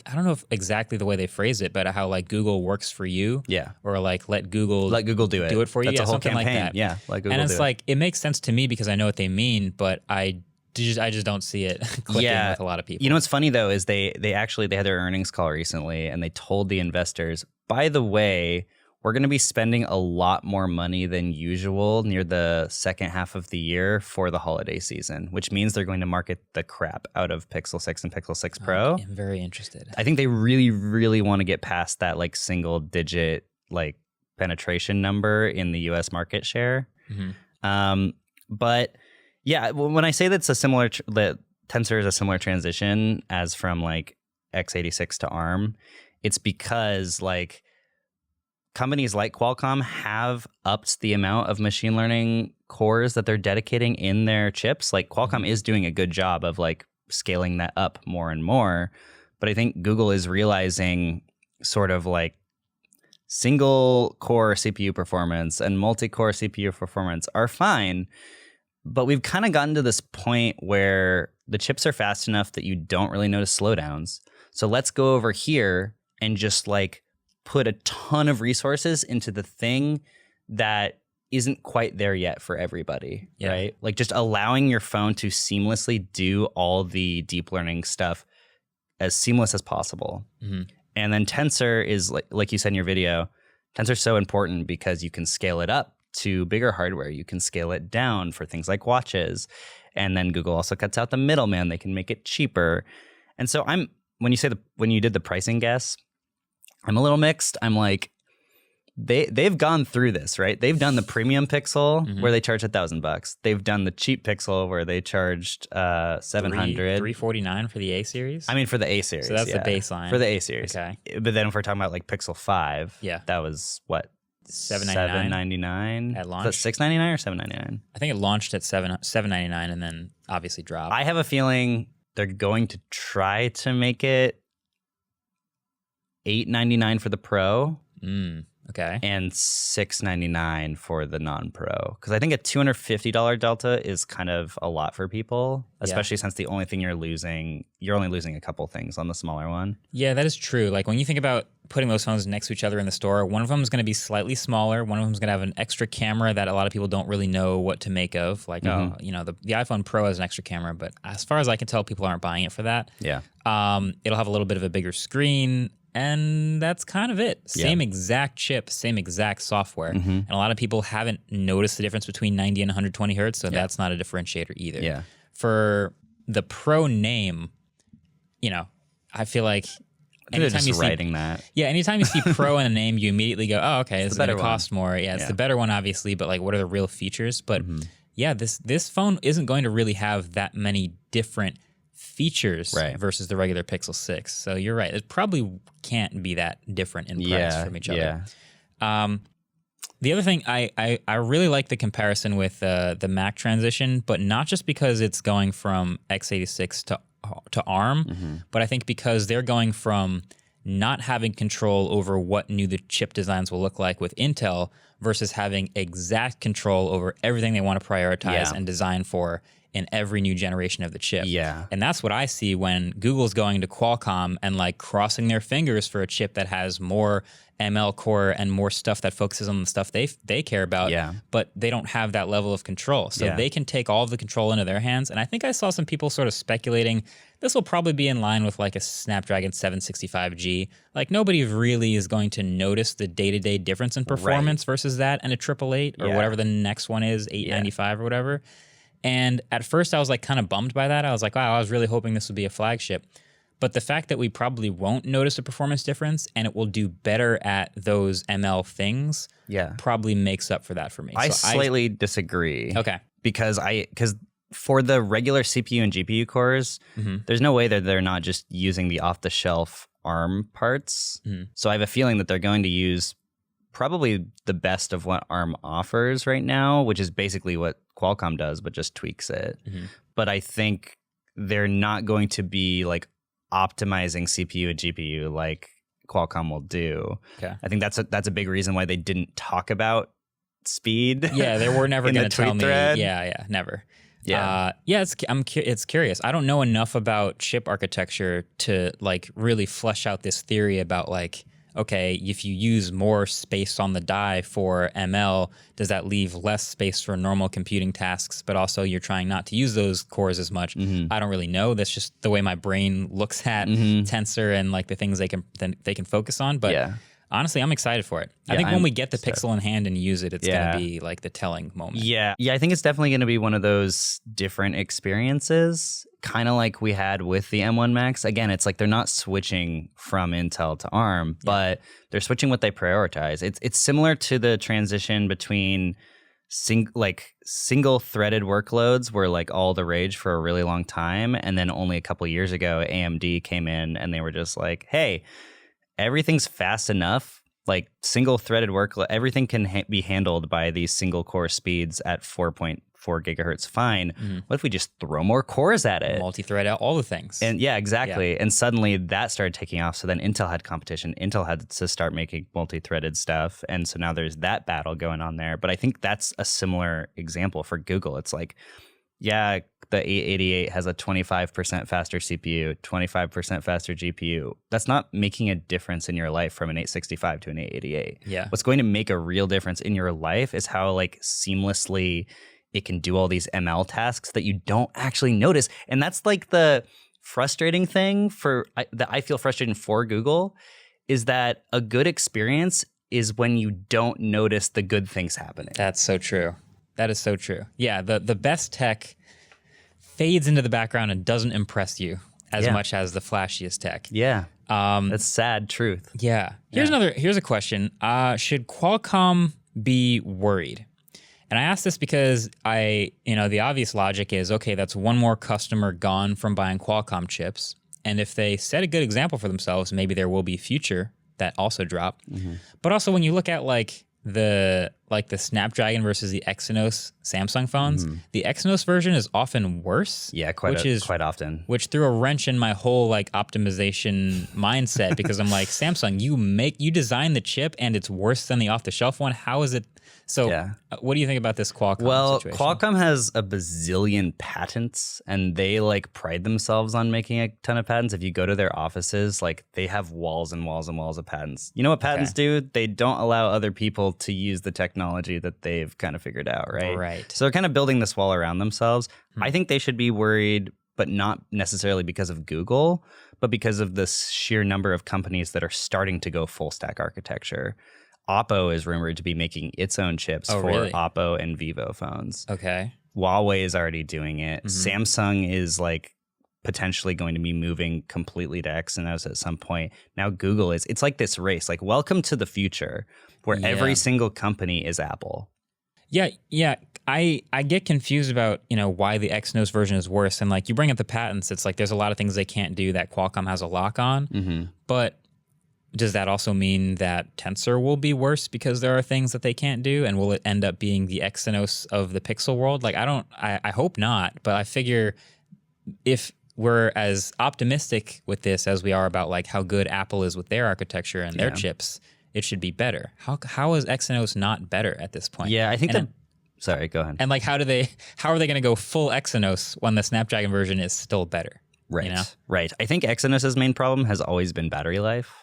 I don't know if exactly the way they phrase it, but how like Google works for you.
Yeah.
Or like let Google
do it
for you.
That's a whole
something
campaign.
Like that.
Yeah. Let Google
and it's
do
like it makes sense to me because I know what they mean, but I just don't see it clicking with a lot of people.
You know what's funny though is they had their earnings call recently and they told the investors, by the way, we're going to be spending a lot more money than usual near the second half of the year for the holiday season, which means they're going to market the crap out of Pixel 6 and Pixel 6 Pro.
I'm very interested.
I think they really, really want to get past that like single digit like penetration number in the US market share. But yeah, when I say that Tensor is a similar transition as from like x86 to ARM, it's because like companies like Qualcomm have upped the amount of machine learning cores that they're dedicating in their chips. Like Qualcomm is doing a good job of like scaling that up more and more. But I think Google is realizing sort of like single core CPU performance and multi-core CPU performance are fine. But we've kind of gotten to this point where the chips are fast enough that you don't really notice slowdowns. So let's go over here and just like put a ton of resources into the thing that isn't quite there yet for everybody, right? Like just allowing your phone to seamlessly do all the deep learning stuff as seamless as possible. And then Tensor is like you said in your video, Tensor's so important because you can scale it up to bigger hardware. You can scale it down for things like watches. And then Google also cuts out the middleman. They can make it cheaper. And so when you did the pricing guess, I'm a little mixed. I'm like, they've gone through this, right? They've done the premium Pixel where they charge $1,000. They've done the cheap Pixel where they charged $700.
$349 for the A series.
I mean, for the A series.
So that's the baseline
for the A series.
Okay.
But then if we're talking about like Pixel 5, that was what?
$799
at launch. Was that $699 or $799?
I think it launched at $799 and then obviously dropped.
I have a feeling they're going to try to make it $899 for the Pro.
Okay.
And $699 for the non-Pro. Because I think a $250 delta is kind of a lot for people, especially since the only thing you're only losing a couple things on the smaller one.
Yeah, that is true. Like when you think about putting those phones next to each other in the store, one of them is going to be slightly smaller. One of them is going to have an extra camera that a lot of people don't really know what to make of. Like, the iPhone Pro has an extra camera, but as far as I can tell, people aren't buying it for that.
Yeah.
It'll have a little bit of a bigger screen. And that's kind of it. Same exact chip, same exact software. And a lot of people haven't noticed the difference between 90 and 120 hertz, so that's not a differentiator either.
Yeah.
For the Pro name, I feel like anytime you see
that.
Yeah, anytime you see Pro in a name, you immediately go, oh, okay, it's going to cost more. Yeah, it's the better one, obviously, but like what are the real features? But this phone isn't going to really have that many different features versus the regular Pixel 6. So you're right. It probably can't be that different in price from each other. The other thing, I really like the comparison with the Mac transition, but not just because it's going from x86 to ARM, but I think because they're going from not having control over what new the chip designs will look like with Intel versus having exact control over everything they want to prioritize and design for in every new generation of the chip.
Yeah.
And that's what I see when Google's going to Qualcomm and like crossing their fingers for a chip that has more ML core and more stuff that focuses on the stuff they care about, but they don't have that level of control. So they can take all of the control into their hands. And I think I saw some people sort of speculating this will probably be in line with like a Snapdragon 765G. Like nobody really is going to notice the day-to-day difference in performance versus that and a 888 or whatever the next one is, 895 or whatever. And at first I was like kind of bummed by that. I was like, wow, I was really hoping this would be a flagship. But the fact that we probably won't notice a performance difference and it will do better at those ML things probably makes up for that for me.
I slightly disagree.
Okay.
Because for the regular CPU and GPU cores, there's no way that they're not just using the off-the-shelf ARM parts. So I have a feeling that they're going to use probably the best of what ARM offers right now, which is basically what Qualcomm does, but just tweaks it. But I think they're not going to be like optimizing CPU and GPU like Qualcomm will do.
Okay.
I think that's a big reason why they didn't talk about speed.
Yeah, they were never going to tell me.
Thread.
Yeah, never.
Yeah.
It's curious. I don't know enough about chip architecture to like really flesh out this theory about like, okay, if you use more space on the die for ML, does that leave less space for normal computing tasks? But also you're trying not to use those cores as much. I don't really know. That's just the way my brain looks at Tensor and like the things they can focus on. But honestly, I'm excited for it. I think when we get the Pixel in hand and use it, it's going to be like the telling moment.
Yeah, I think it's definitely going to be one of those different experiences, kind of like we had with the M1 Max. Again, it's like they're not switching from Intel to ARM, but they're switching what they prioritize. It's similar to the transition between single-threaded workloads were like all the rage for a really long time, and then only a couple years ago, AMD came in and they were just like, hey, everything's fast enough, like single-threaded workload, everything can be handled by these single-core speeds at 4.4 gigahertz. Fine. What if we just throw more cores at it?
Multi-thread out all the things.
And exactly. Yeah. And suddenly that started taking off. So then Intel had competition. Intel had to start making multi-threaded stuff. And so now there's that battle going on there. But I think that's a similar example for Google. It's like, yeah, the 888 has a 25% faster CPU, 25% faster GPU. That's not making a difference in your life from an 865 to an 888.
Yeah.
What's going to make a real difference in your life is how like seamlessly it can do all these ML tasks that you don't actually notice. And that's like the frustrating thing that I feel frustrating for Google, is that a good experience is when you don't notice the good things happening.
That's so true. That is so true. Yeah, the best tech fades into the background and doesn't impress you as much as the flashiest tech.
Yeah. That's sad truth.
Yeah. Here's a question. Should Qualcomm be worried? And I ask this because the obvious logic is, okay, that's one more customer gone from buying Qualcomm chips. And if they set a good example for themselves, maybe there will be future that also drop. But also when you look at like the Snapdragon versus the Exynos Samsung phones, the Exynos version is often worse.
Yeah, quite often.
Which threw a wrench in my whole like optimization mindset, because I'm like, Samsung, you design the chip and it's worse than the off-the-shelf one. How is it? So what do you think about this Qualcomm situation?
Qualcomm has a bazillion patents, and they like pride themselves on making a ton of patents. If you go to their offices, like they have walls and walls and walls of patents. You know what patents do? They don't allow other people to use the technology that they've kind of figured out, right?
Right.
So they're kind of building this wall around themselves. I think they should be worried, but not necessarily because of Google, but because of the sheer number of companies that are starting to go full stack architecture. Oppo is rumored to be making its own chips for Oppo and Vivo phones.
Okay.
Huawei is already doing it. Samsung is like potentially going to be moving completely to Exynos at some point. Now Google is. It's like this race. Like, welcome to the future where every single company is Apple.
Yeah. I get confused about, why the Exynos version is worse. And like you bring up the patents, it's like there's a lot of things they can't do that Qualcomm has a lock on. But does that also mean that Tensor will be worse because there are things that they can't do? And will it end up being the Exynos of the Pixel world? Like, I hope not, but I figure if we're as optimistic with this as we are about like how good Apple is with their architecture and their chips, it should be better. How is Exynos not better at this point?
Yeah, I think sorry, go ahead.
And like, how are they going to go full Exynos when the Snapdragon version is still better?
Right. Right. I think Exynos's main problem has always been battery life.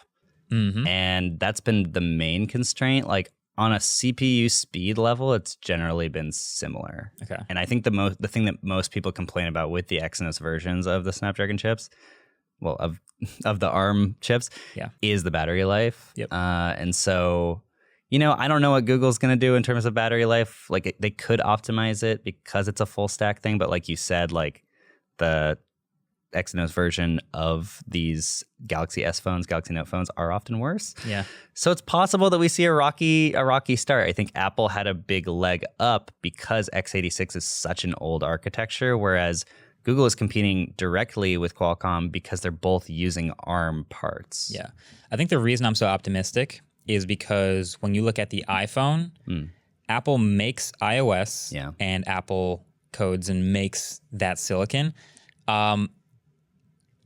And that's been the main constraint. Like on a CPU speed level, it's generally been similar.
Okay.
And I think the thing that most people complain about with the Exynos versions of the Snapdragon chips, well, of the ARM chips, is the battery life.
Yep.
And so, I don't know what Google's going to do in terms of battery life. Like they could optimize it because it's a full stack thing, but like you said, like the Exynos version of these Galaxy S phones, Galaxy Note phones are often worse.
Yeah.
So it's possible that we see a rocky start. I think Apple had a big leg up because x86 is such an old architecture, whereas Google is competing directly with Qualcomm because they're both using ARM parts.
Yeah. I think the reason I'm so optimistic is because when you look at the iPhone, Apple makes iOS and Apple codes and makes that silicon.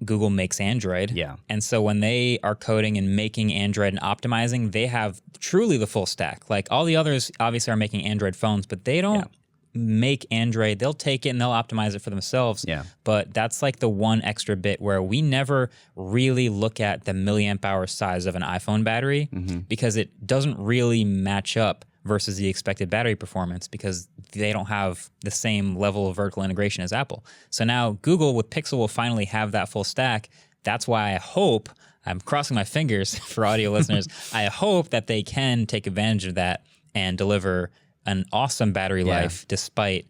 Google makes Android.
Yeah.
And so when they are coding and making Android and optimizing, they have truly the full stack. Like all the others obviously are making Android phones, but they don't make Android. They'll take it and they'll optimize it for themselves.
Yeah.
But that's like the one extra bit where we never really look at the milliamp hour size of an iPhone battery because it doesn't really match up versus the expected battery performance because they don't have the same level of vertical integration as Apple. So now Google with Pixel will finally have that full stack. That's why I hope, I'm crossing my fingers for audio listeners, I hope that they can take advantage of that and deliver an awesome battery life despite,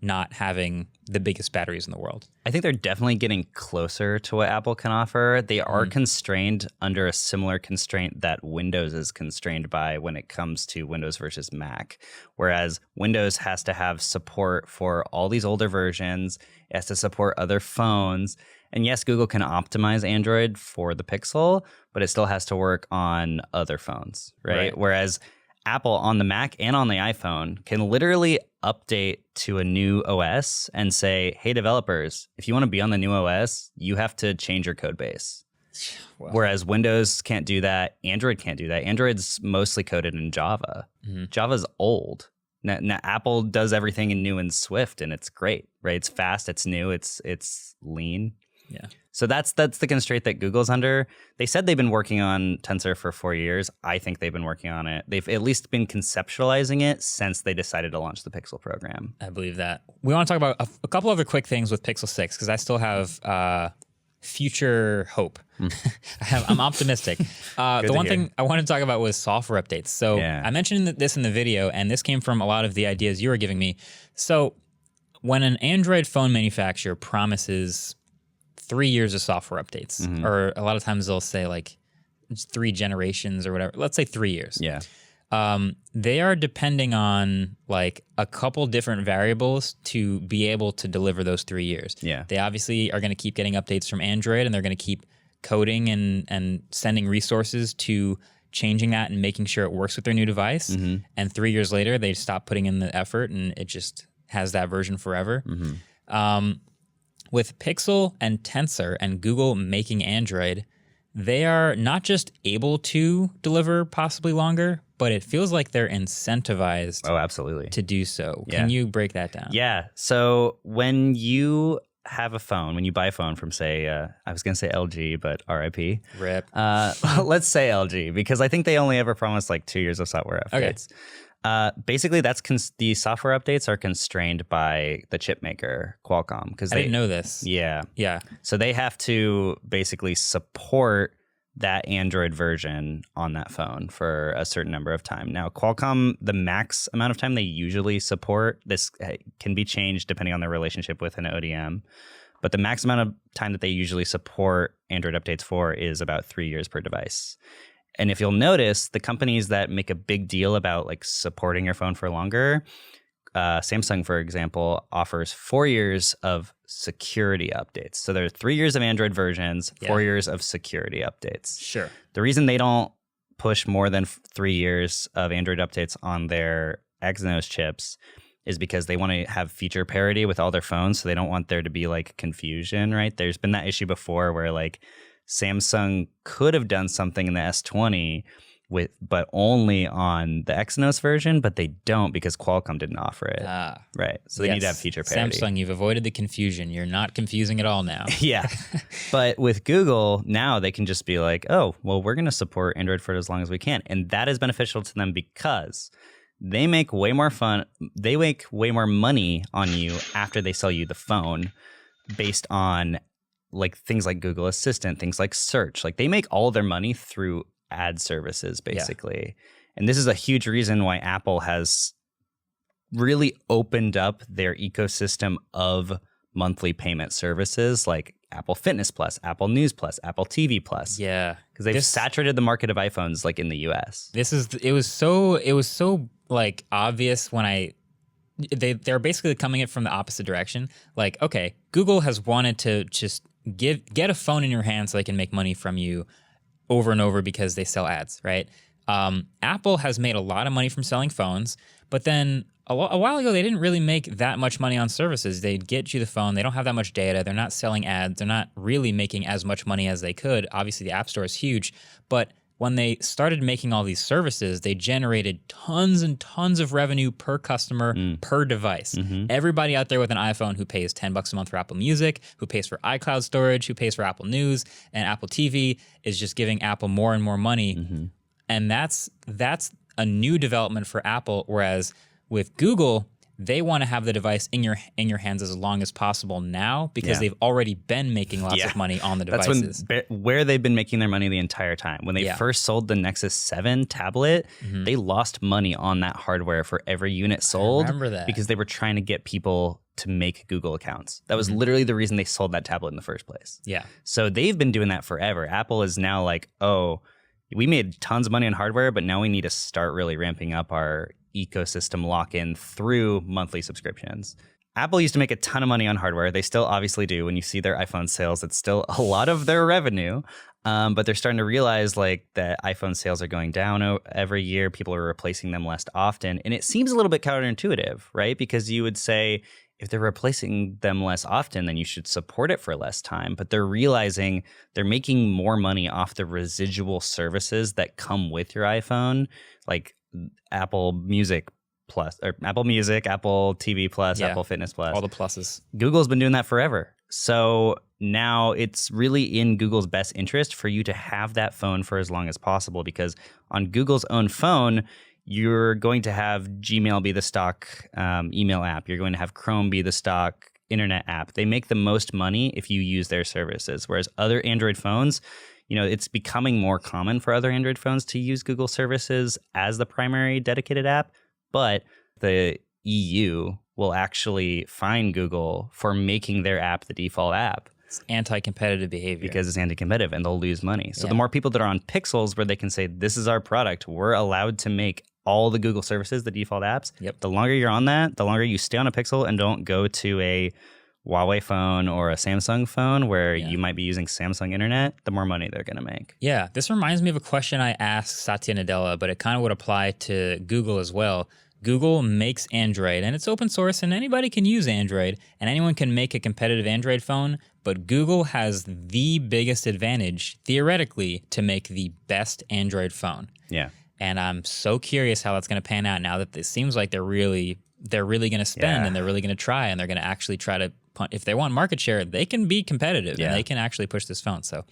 not having the biggest batteries in the world.
I think they're definitely getting closer to what Apple can offer. They are constrained under a similar constraint that Windows is constrained by when it comes to Windows versus Mac. Whereas Windows has to have support for all these older versions. It has to support other phones. And yes, Google can optimize Android for the Pixel, but it still has to work on other phones, right? Whereas Apple on the Mac and on the iPhone can literally update to a new OS and say, hey, developers, if you want to be on the new OS, you have to change your code base. Wow. Whereas Windows can't do that. Android can't do that. Android's mostly coded in Java. Java's old. Now, Apple does everything in new in Swift, and it's great, right? It's fast, it's new, it's lean.
Yeah.
So that's the constraint that Google's under. They said they've been working on Tensor for 4 years. I think they've been working on it. They've at least been conceptualizing it since they decided to launch the Pixel program.
I believe that. We want to talk about a couple other quick things with Pixel 6 because I still have future hope. I'm optimistic. The one thing I wanted to talk about was software updates. So I mentioned this in the video, and this came from a lot of the ideas you were giving me. So when an Android phone manufacturer promises 3 years of software updates, or a lot of times they'll say like 3 generations or whatever. Let's say 3 years.
Yeah.
They are depending on like a couple different variables to be able to deliver those 3 years.
Yeah.
They obviously are going to keep getting updates from Android, and they're going to keep coding and sending resources to changing that and making sure it works with their new device. And 3 years later, they stop putting in the effort, and it just has that version forever. With Pixel and Tensor and Google making Android, they are not just able to deliver possibly longer, but it feels like they're incentivized
absolutely.
To do so. Can you break that down?
Yeah. So when you have a phone, when you buy a phone from, say, I was going to say LG, but RIP.
RIP.
Let's say LG, because I think they only ever promised like 2 years of software updates. Okay. Basically, that's the software updates are constrained by the chip maker, Qualcomm. Because
I didn't know this.
Yeah.
Yeah.
So they have to basically support that Android version on that phone for a certain number of time. Now, Qualcomm, the max amount of time they usually support, this can be changed depending on their relationship with an ODM. But the max amount of time that they usually support Android updates for is about 3 years per device. And if you'll notice, the companies that make a big deal about like supporting your phone for longer, Samsung, for example, offers 4 years of security updates. So there are 3 years of Android versions, 4 years of security updates.
Sure.
The reason they don't push more than 3 years of Android updates on their Exynos chips is because they want to have feature parity with all their phones. So they don't want there to be like confusion, right? There's been that issue before where like Samsung could have done something in the S20 but only on the Exynos version, but they don't because Qualcomm didn't offer it. Right. So they need to have feature parity.
Samsung, you've avoided the confusion. You're not confusing at all now.
Yeah. But with Google, now they can just be like, oh, well, we're going to support Android for as long as we can. And that is beneficial to them because they make way more money on you after they sell you the phone based on like things like Google Assistant, things like search. Like they make all their money through ad services, basically. And this is a huge reason why Apple has really opened up their ecosystem of monthly payment services like Apple Fitness Plus, Apple News Plus, Apple TV Plus.
Yeah.
Because they've saturated the market of iPhones like in the US.
It was so like obvious when they're basically coming it from the opposite direction. Like, okay, Google has wanted to just get a phone in your hand so they can make money from you over and over because they sell ads, right? Apple has made a lot of money from selling phones, but then a while ago, they didn't really make that much money on services. They'd get you the phone. They don't have that much data. They're not selling ads. They're not really making as much money as they could. Obviously, the App Store is huge. But when they started making all these services, they generated tons and tons of revenue per customer, per device. Everybody out there with an iPhone who pays $10 a month for Apple Music, who pays for iCloud storage, who pays for Apple News and Apple TV is just giving Apple more and more money. And that's a new development for Apple, whereas with Google, they want to have the device in your hands as long as possible now because they've already been making lots of money on the devices.
That's where they've been making their money the entire time. When they first sold the Nexus 7 tablet, they lost money on that hardware for every unit sold.
I remember that.
Because they were trying to get people to make Google accounts. That was literally the reason they sold that tablet in the first place.
Yeah.
So they've been doing that forever. Apple is now like, oh, we made tons of money on hardware, but now we need to start really ramping up our ecosystem lock-in through monthly subscriptions. Apple used to make a ton of money on hardware. They still obviously do. When you see their iPhone sales, it's still a lot of their revenue. But they're starting to realize like that iPhone sales are going down every year. People are replacing them less often. And it seems a little bit counterintuitive, right? Because you would say if they're replacing them less often, then you should support it for less time. But they're realizing they're making more money off the residual services that come with your iPhone, like Apple Music Plus, or Apple Music, Apple TV Plus, Apple Fitness Plus.
All the pluses.
Google's been doing that forever. So now it's really in Google's best interest for you to have that phone for as long as possible, because on Google's own phone, you're going to have Gmail be the stock email app. You're going to have Chrome be the stock internet app. They make the most money if you use their services, whereas other Android phones, it's becoming more common for other Android phones to use Google services as the primary dedicated app, but the EU will actually fine Google for making their app the default app.
It's anti-competitive behavior.
Because it's anti-competitive and they'll lose money. So the more people that are on Pixels where they can say, this is our product, we're allowed to make all the Google services the default apps. The longer you're on that, the longer you stay on a Pixel and don't go to a Huawei phone or a Samsung phone where you might be using Samsung internet, the more money they're going to make.
Yeah, this reminds me of a question I asked Satya Nadella, but it kind of would apply to Google as well. Google makes Android, and it's open source, and anybody can use Android, and anyone can make a competitive Android phone, but Google has the biggest advantage, theoretically, to make the best Android phone.
Yeah.
And I'm so curious how that's going to pan out now that it seems like they're really going to spend and they're really going to try, and they're going to actually try to if they want market share, they can be competitive and they can actually push this phone. So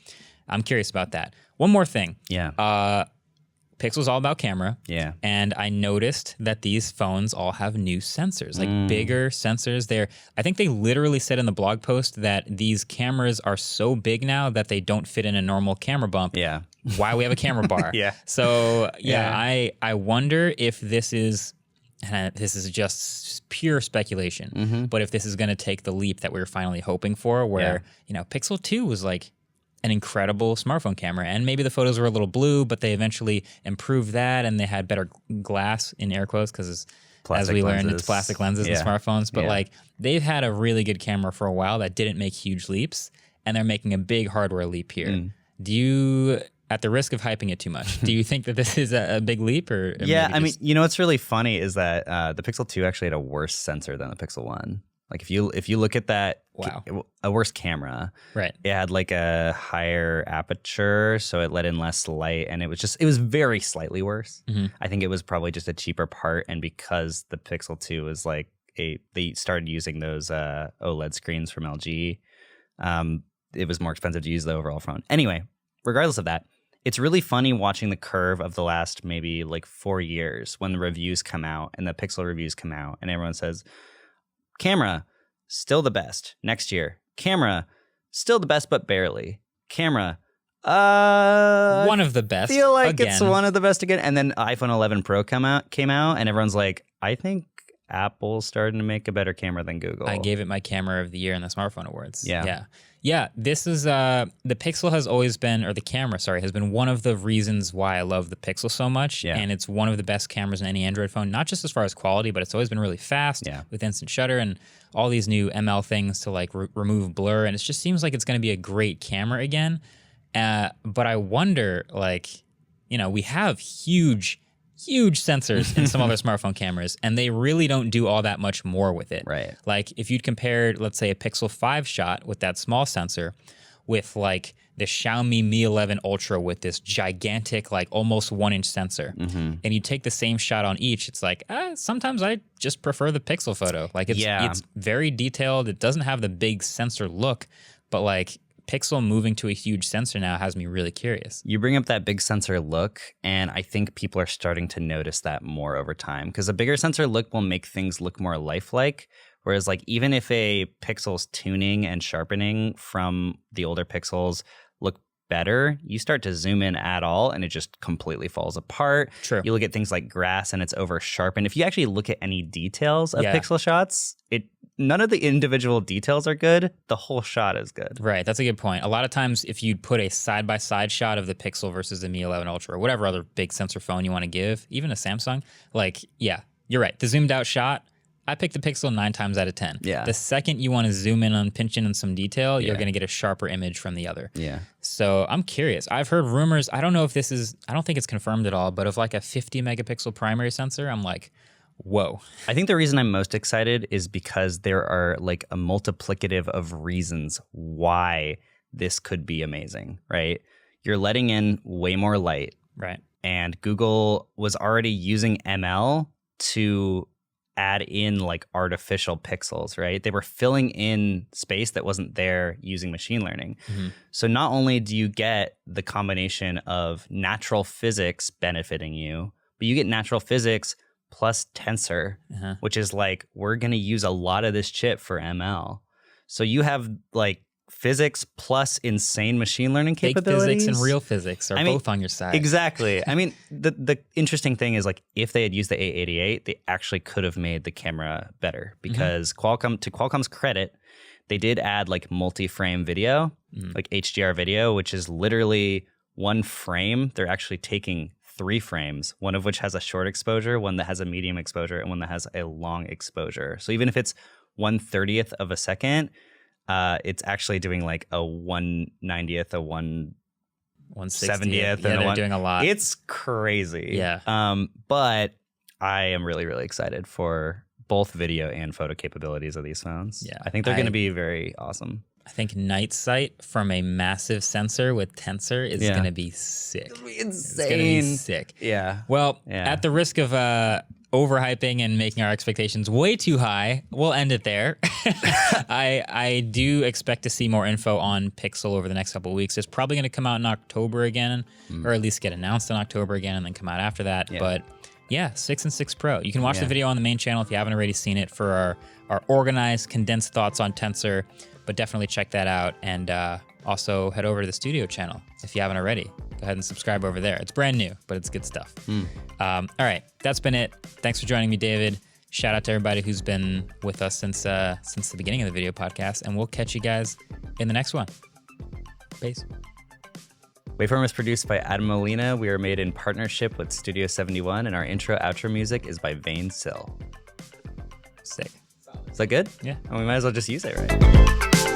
I'm curious about that. One more thing. Pixel's all about camera. And I noticed that these phones all have new sensors, like bigger sensors. I think they literally said in the blog post that these cameras are so big now that they don't fit in a normal camera bump. Why we have a camera bar. So I wonder if this is, and this is just pure speculation, but if this is going to take the leap that we were finally hoping for, where, Pixel 2 was like an incredible smartphone camera, and maybe the photos were a little blue, but they eventually improved that, and they had better glass, in air quotes, because as we learned, it's plastic lenses in smartphones, but like they've had a really good camera for a while that didn't make huge leaps, and they're making a big hardware leap here. Do you, at the risk of hyping it too much, do you think that this is a big leap? Or
I mean, what's really funny is that the Pixel 2 actually had a worse sensor than the Pixel 1. Like if you look at that, a worse camera, right? It had like a higher aperture, so it let in less light, and it was very slightly worse. I think it was probably just a cheaper part, and because the Pixel 2 is like they started using those OLED screens from LG, it was more expensive to use the overall phone. Anyway, regardless of that, it's really funny watching the curve of the last maybe like 4 years when the reviews come out and the Pixel reviews come out, and everyone says, camera, still the best. Next year, camera, still the best, but barely. Camera,
one of the best.
Feel like again. It's one of the best again. And then iPhone 11 Pro came out, and everyone's like, I think Apple's starting to make a better camera than Google.
I gave it my camera of the year in the smartphone awards.
Yeah.
Yeah, this is the Pixel has always been, or the camera, sorry, has been one of the reasons why I love the Pixel so much.
Yeah.
And it's one of the best cameras in any Android phone, not just as far as quality, but it's always been really fast with instant shutter and all these new ML things to like remove blur. And it just seems like it's going to be a great camera again. But I wonder, like, you know, we have huge sensors in some other smartphone cameras, and they really don't do all that much more with it.
Right.
Like if you'd compared, let's say, a Pixel 5 shot with that small sensor with like the Xiaomi Mi 11 Ultra with this gigantic, like almost 1-inch sensor, and you take the same shot on each, it's like, sometimes I just prefer the Pixel photo. Like it's very detailed. It doesn't have the big sensor look, but like Pixel moving to a huge sensor now has me really curious.
You bring up that big sensor look, and I think people are starting to notice that more over time because a bigger sensor look will make things look more lifelike. Whereas like even if a Pixel's tuning and sharpening from the older Pixels look better, you start to zoom in at all and it just completely falls apart.
True.
You look at things like grass and it's over sharpened. If you actually look at any details of Pixel shots, none of the individual details are good. The whole shot is good.
Right. That's a good point. A lot of times if you put a side-by-side shot of the Pixel versus the Mi 11 Ultra or whatever other big sensor phone you want to give, even a Samsung, like, yeah, you're right. The zoomed out shot, I pick the Pixel 9 times out of 10.
Yeah.
The second you want to zoom in on pinch in on some detail, you're going to get a sharper image from the other.
Yeah.
So I'm curious. I've heard rumors. I don't know if this is, I don't think it's confirmed at all, but of like a 50 megapixel primary sensor, I'm like, whoa.
I think the reason I'm most excited is because there are like a multiplicative of reasons why this could be amazing, right? You're letting in way more light.
Right.
And Google was already using ML to add in like artificial pixels, right? They were filling in space that wasn't there using machine learning. So not only do you get the combination of natural physics benefiting you, but you get natural physics plus Tensor, which is like, we're going to use a lot of this chip for ML. So you have like physics plus insane machine learning capabilities.
Fake physics and real physics are both on your side.
Exactly. I mean, the interesting thing is like if they had used the A88, they actually could have made the camera better because Qualcomm's credit, they did add like multi-frame video, like HDR video, which is literally one frame. They're actually taking 3 frames, one of which has a short exposure, one that has a medium exposure, and one that has a long exposure. So even if it's 1/30th of a second, it's actually doing like a 1/90th, a 1/70th.
Yeah, they're doing a lot.
It's crazy.
Yeah.
But I am really, really excited for both video and photo capabilities of these phones.
Yeah.
I think they're going to be very awesome.
I think night sight from a massive sensor with Tensor is going to be sick.
It's insane.
It's going to be sick.
Yeah.
Well, at the risk of overhyping and making our expectations way too high, we'll end it there. I do expect to see more info on Pixel over the next couple of weeks. It's probably going to come out in October again, or at least get announced in October again and then come out after that. Yeah. But yeah, 6 and 6 Pro. You can watch the video on the main channel if you haven't already seen it for our organized, condensed thoughts on Tensor. But definitely check that out. And also head over to the studio channel if you haven't already. Go ahead and subscribe over there. It's brand new, but it's good stuff. All right, that's been it. Thanks for joining me, David. Shout out to everybody who's been with us since the beginning of the video podcast. And we'll catch you guys in the next one. Peace.
WVFRM is produced by Adam Molina. We are made in partnership with Studio 71, and our intro-outro music is by Vane Sill.
Sick.
Is that good?
Yeah.
And we might as well just use it, right?